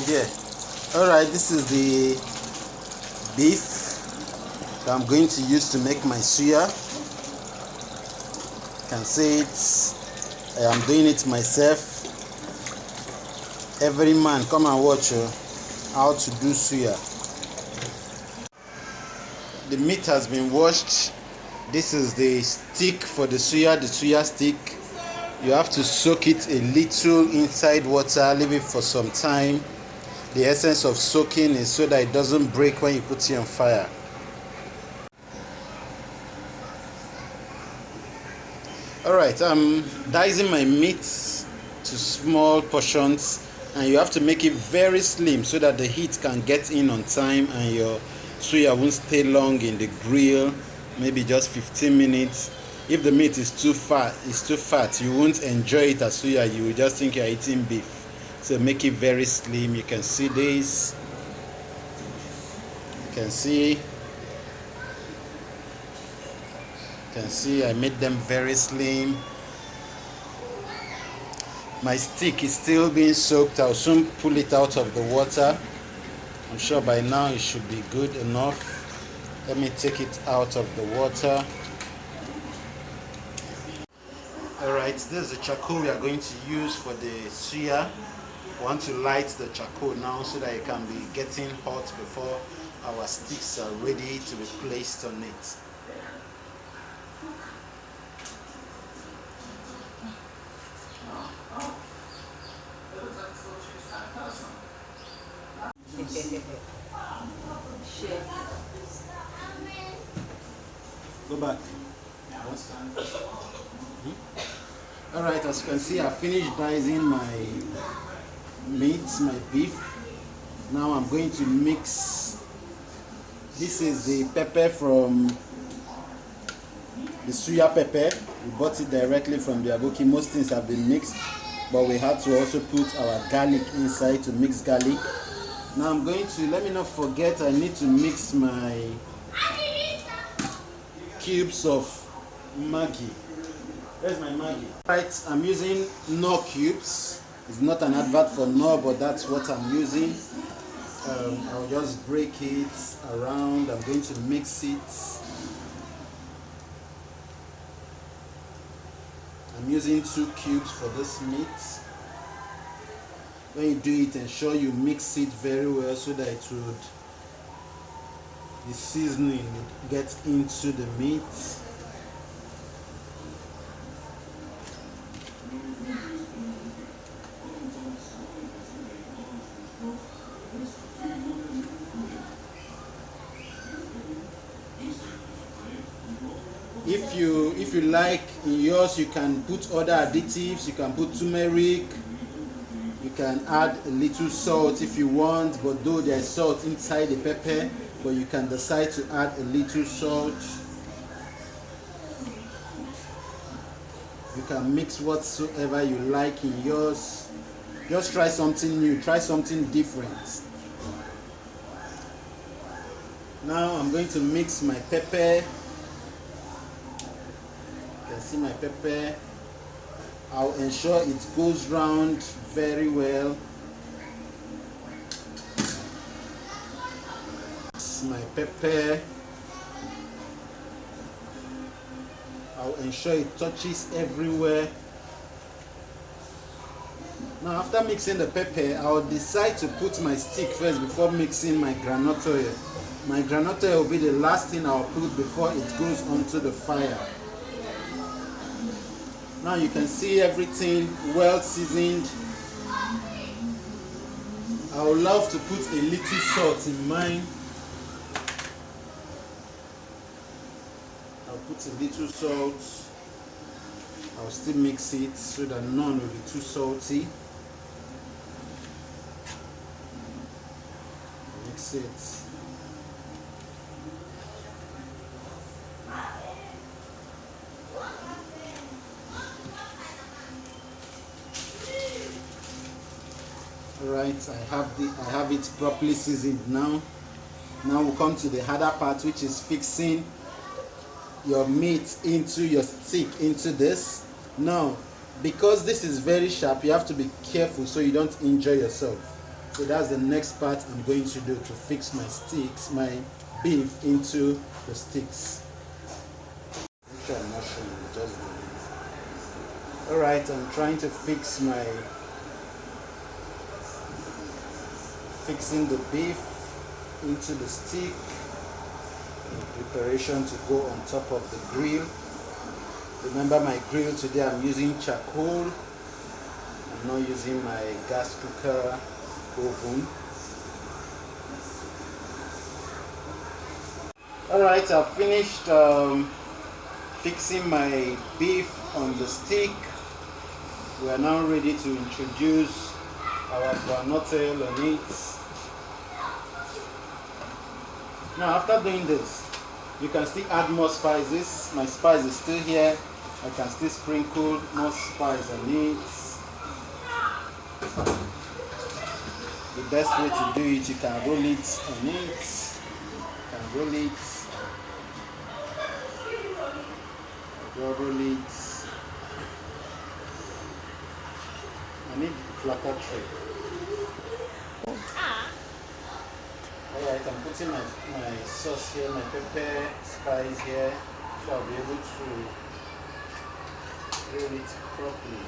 there. Alright, this is the beef that I'm going to use to make my suya. You can see it. I am doing it myself. Every man, come and watch how to do suya. The meat has been washed. This is the stick for the suya stick. You have to soak it a little inside water, leave it for some time. The essence of soaking is so that it doesn't break when you put it on fire. Alright, I'm dicing my meat to small portions, and you have to make it very slim so that the heat can get in on time and your suya won't stay long in the grill, maybe just 15 minutes. If the meat is too fat, you won't enjoy it as suya. You will just think you're eating beef. So make it very slim. You can see this. You can see I made them very slim. My stick is still being soaked. I'll soon pull it out of the water. I'm sure by now it should be good enough. Let me take it out of the water. Alright, this is the charcoal we are going to use for the suya. We want to light the charcoal now so that it can be getting hot before our sticks are ready to be placed on it. Go back. Alright, as you can see, I finished dicing my meat, my beef. Now I'm going to mix. This is the pepper from the suya pepper. We bought it directly from the aboki. Most things have been mixed, but we had to also put our garlic inside to mix garlic. Now I'm going to, let me not forget, I need to mix my cubes of Maggi. Where's my Maggi? Right, I'm using Knorr cubes. It's not an advert for Knorr, but that's what I'm using. I'll just break it around. I'm going to mix it. I'm using 2 cubes for this meat. When you do it, ensure you mix it very well so that it would, the seasoning would get into the meat. If you like, in yours you can put other additives. You can put turmeric. You can add a little salt if you want, but though there is salt inside the pepper, but you can decide to add a little salt. You can mix whatsoever you like in yours. Just try something new, try something different. Now I'm going to mix my pepper. You can see my pepper. I'll ensure it goes round very well. This is my pepper. I'll ensure it touches everywhere. Now after mixing the pepper, I'll decide to put my stick first before mixing my groundnut oil. My groundnut oil will be the last thing I'll put before it goes onto the fire. Now you can see everything well seasoned. I would love to put a little salt in mine. I'll put a little salt. I'll still mix it so that none will be too salty. Mix it. Alright, I have it properly seasoned now. Now we'll come to the harder part, which is fixing your meat into your stick, into this. Now, because this is very sharp, you have to be careful so you don't injure yourself. So that's the next part I'm going to do to fix my sticks, my beef into the sticks. Make sure I'm not showing you, just do it. Alright, I'm trying to fix fixing the beef into the stick in preparation to go on top of the grill. Remember, my grill today I'm using charcoal. I'm not using my gas cooker oven. Alright, I've finished fixing my beef on the stick. We are now ready to introduce our donot oil on it. Now, after doing this, you can still add more spices. My spice is still here. I can still sprinkle more spice on it. The best way to do it, you can roll it on it. You can roll it. Roll it. I need flatter tray. Alright, I'm putting my sauce here, my pepper, spice here, so I'll be able to roll it properly.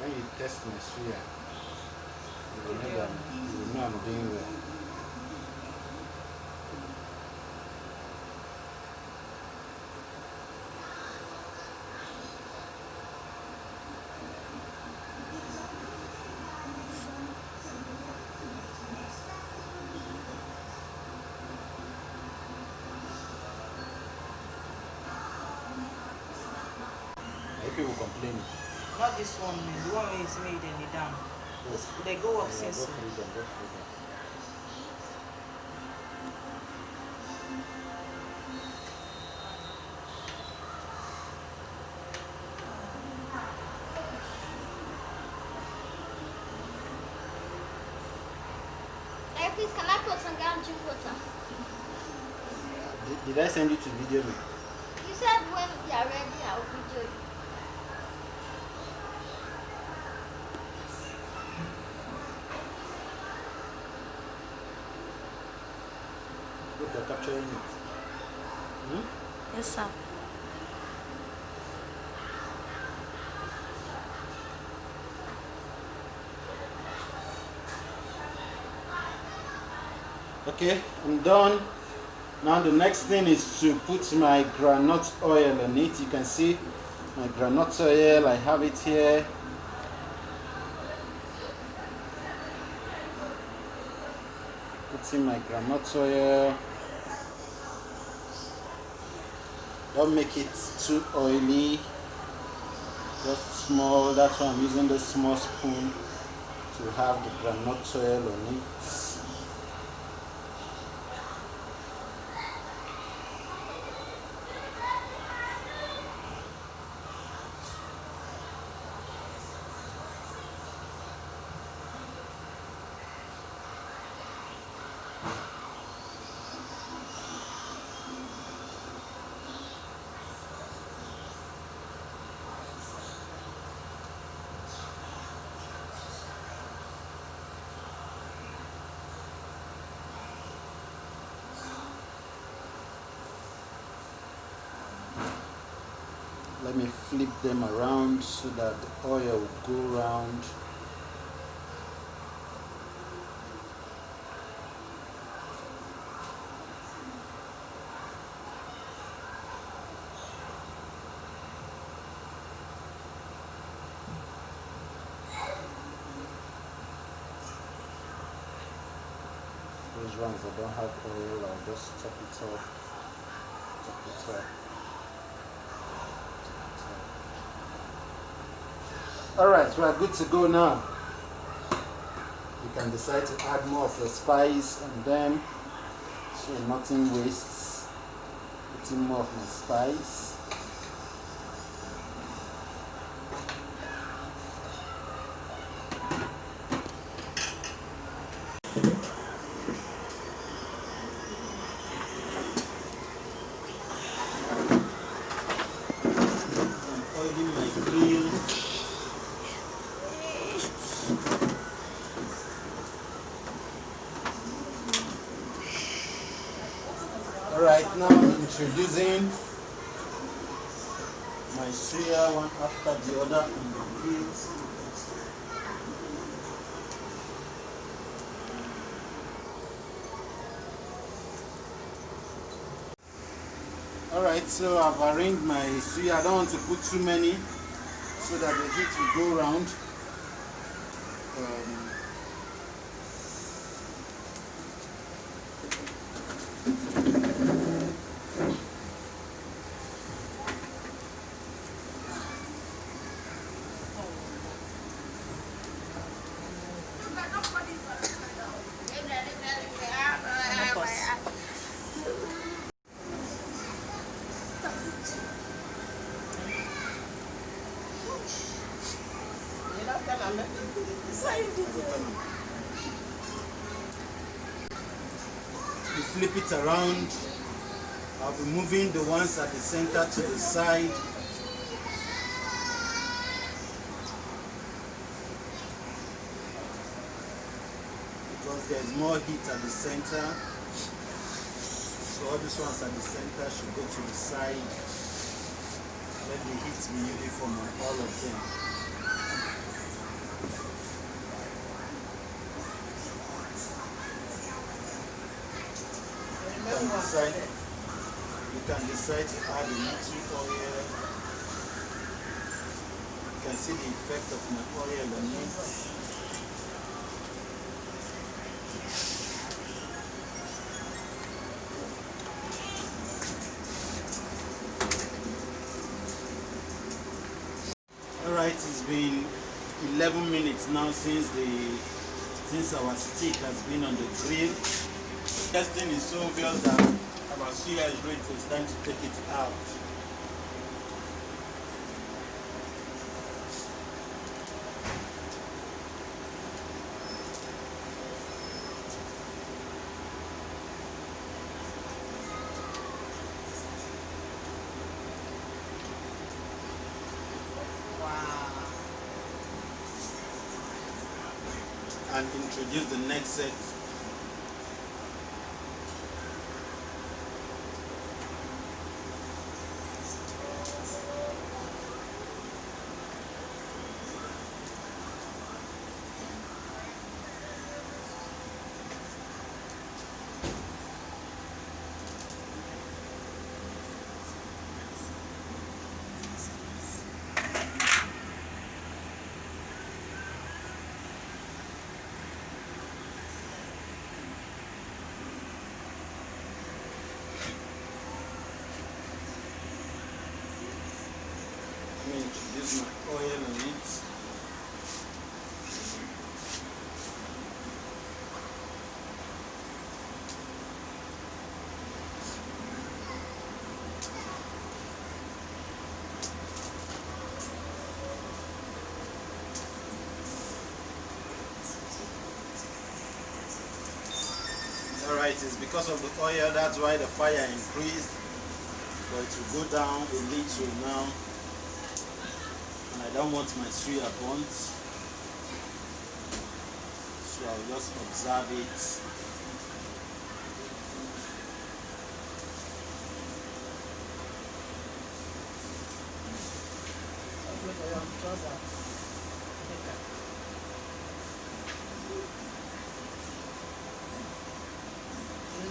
When you test my suya, you will know I'm doing well. People complaining. Not this one, the one where it's made and they down. Yes. They go up since. Hey, please, can I put some gallon of water? Did I send you to video me? You said when you are ready, I will video you. Look, you're capturing it. Yes, sir. Okay, I'm done. Now the next thing is to put my groundnut oil on it. You can see my groundnut oil, I have it here. Putting my groundnut oil. Don't make it too oily, just small. That's why I'm using the small spoon to have the groundnut oil on it. Let me flip them around so that the oil will go around. Those ones that don't have oil, I'll just top it off. Top it off. Alright, we are good to go now. You can decide to add more of the spice on them so nothing wastes. Putting more of my spice. Oiling my grill. Alright, now introducing my suya one after the other on the grill. Alright, so I've arranged my suya. I don't want to put too many so that the heat will go round. You flip it around. I'll be moving the ones at the center to the side. Because there's more heat at the center. So all these ones at the center should go to the side. Let the heat be uniform on all of them. You can decide to add a little oil. You can see the effect of my oil on it. Alright, it's been 11 minutes now since our stick has been on the grill. Testing is so obvious that our suya is ready, so it's time to take it out. And introduce the next set. Introduce my oil on it. Alright, it's because of the oil, that's why the fire increased, but it will go down a little now. And I don't want my suya burnt, so I'll just observe it.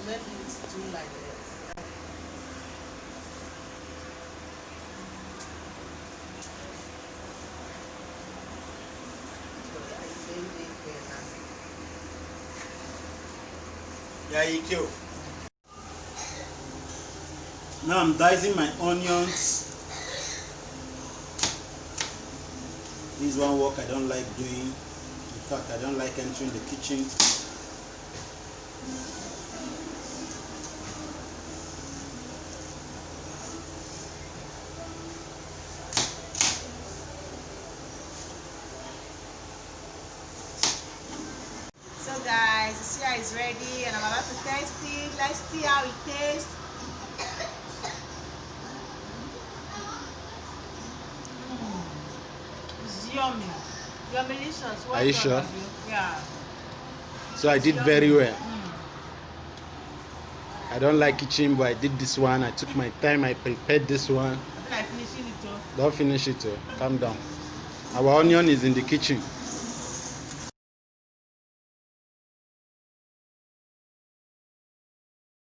It's too like this. Yeah, you kill. Now I'm dicing my onions. This is one work I don't like doing. In fact, I don't like entering the kitchen. guys, the suya is ready and I'm about to taste it. Let's see how it tastes. It's yummy. Delicious. Are you sure? Yeah. So I did very well. I don't like kitchen, but I did this one. I took my time. I prepared this one. I think I finished it too. Don't finish it. Calm down. Our onion is in the kitchen.